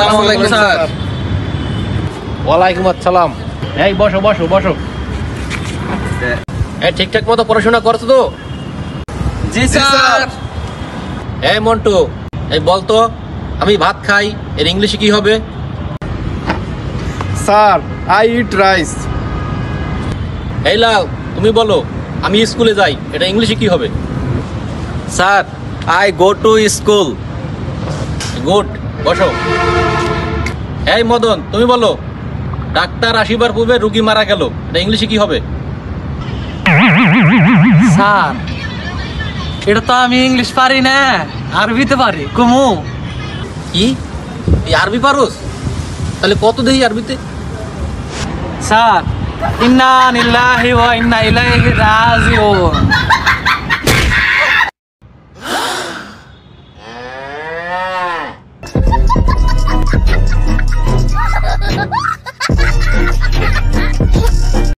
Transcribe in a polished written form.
আসসালামু আলাইকুম স্যার। ওয়ালাইকুম আসসালাম। এই বসো বসো বসো। এই ঠিকঠাক মতো পড়াশোনা করছো তো? জি স্যার। এই মন্টু, এই বলতো আমি ভাত খাই এর ইংলিশে কি হবে? Sir, I eat rice. এই লাল, তুমি বলো আমি স্কুলে যাই এটা ইংলিশে কি হবে? Sir, I go to school. Good, বসো। এই মদন, তুমি বলো ডাক্তার আসিবার পূর্বে রুগী মারা গেল এটা ইংলিশে কি হবে? স্যার, এটা তো আমি ইংলিশ পারি না, আরবিতে পারি। কুমু কি এই আরবি পারোস? তাহলে কত দেই আরবিতে? স্যার, ইন্না লিল্লাহি ওয়া ইন্না ইলাইহি রাজিউন।